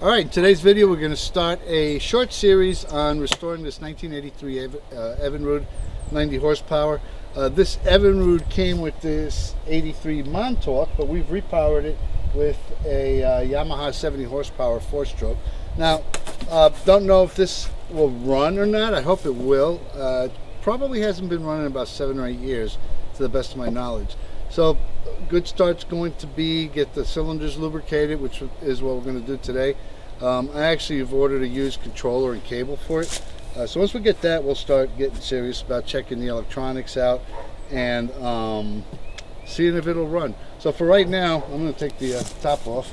Alright, in today's video we're going to start a short series on restoring this 1983 Evinrude 90 horsepower. This Evinrude came with this 83 Montauk, but we've repowered it with a Yamaha 70 horsepower 4-stroke. Now, don't know if this will run or not. I hope it will. Probably hasn't been running in about 7 or 8 years, to the best of my knowledge. So, good start's going to be get the cylinders lubricated, which is what we're going to do today. I actually have ordered a used controller and cable for it. So once we get that, we'll start getting serious about checking the electronics out and seeing if it'll run. So for right now, I'm going to take the top off.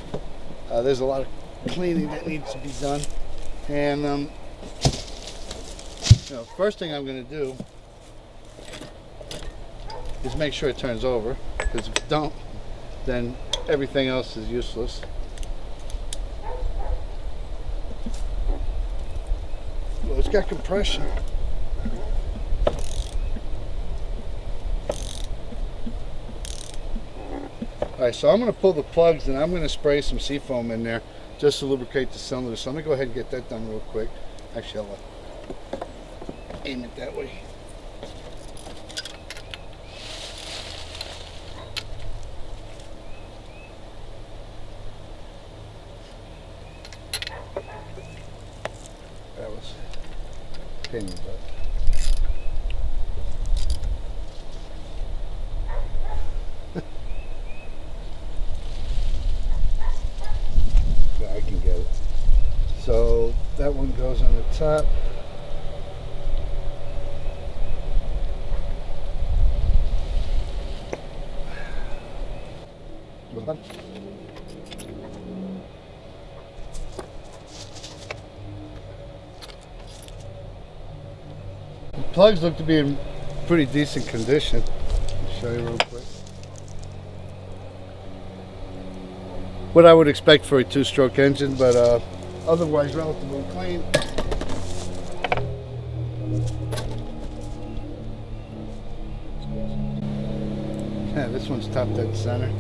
There's a lot of cleaning that needs to be done. And first thing I'm going to do is make sure it turns over, because if it don't, then everything else is useless. Well, it's got compression. Alright, so I'm going to pull the plugs and I'm going to spray some seafoam in there just to lubricate the cylinder. So let me go ahead and get that done real quick. Actually, I'll aim it that way. That was a pain in the butt. Yeah, I can get it. So that one goes on the top. The plugs look to be in pretty decent condition. I'll show you real quick. What I would expect for a 2-stroke engine, but otherwise relatively clean. Yeah, this one's top dead center.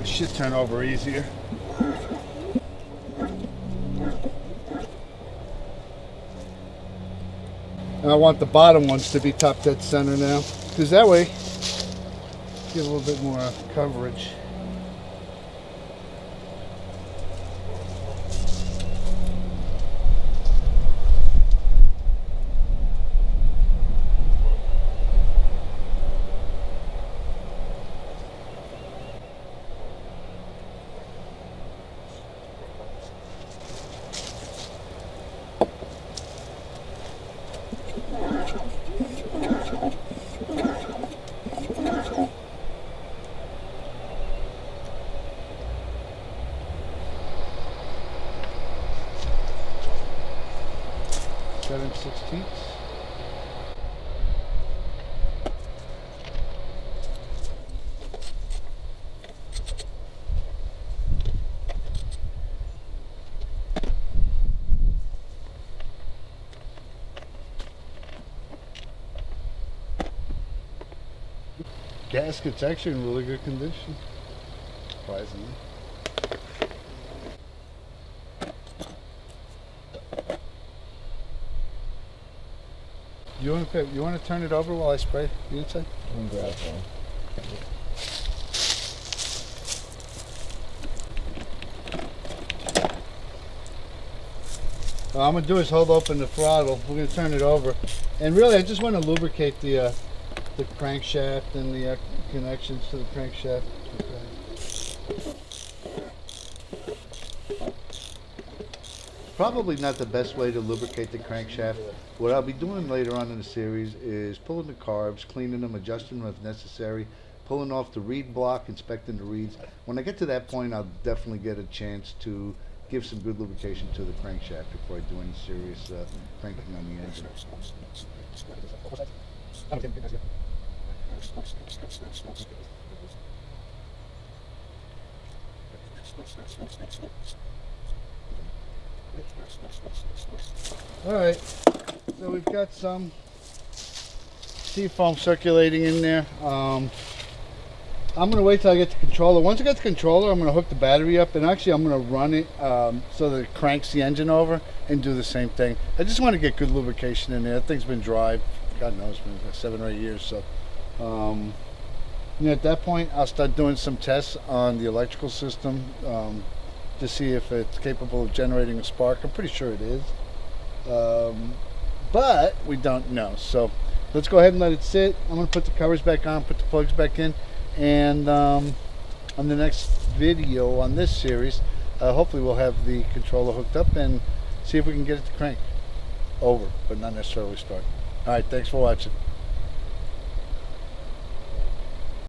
Should turn over easier. And I want the bottom ones to be top dead center now, because that way get a little bit more coverage. Seven 16ths. Gasket's actually in really good condition, surprisingly. You want to turn it over while I spray the inside? I'm gonna grab one. What I'm going to do is hold open the throttle. We're going to turn it over. And really, I just want to lubricate the crankshaft and the connections to the crankshaft. Probably not the best way to lubricate the crankshaft. What I'll be doing later on in the series is pulling the carbs, cleaning them, adjusting them if necessary, pulling off the reed block, inspecting the reeds. When I get to that point, I'll definitely get a chance to give some good lubrication to the crankshaft before I do any serious cranking on the engine. Alright, so we've got some seafoam circulating in there. I'm going to wait till I get the controller. Once I get the controller, I'm going to hook the battery up, and actually I'm going to run it so that it cranks the engine over and do the same thing. I just want to get good lubrication in there. That thing's been dry, God knows, been 7 or 8 years. So at that point, I'll start doing some tests on the electrical system to see if it's capable of generating a spark. I'm pretty sure it is. But we don't know. So let's go ahead and let it sit. I'm going to put the covers back on, put the plugs back in, and on the next video on this series, hopefully we'll have the controller hooked up and see if we can get it to crank over, but not necessarily start. Alright, thanks for watching.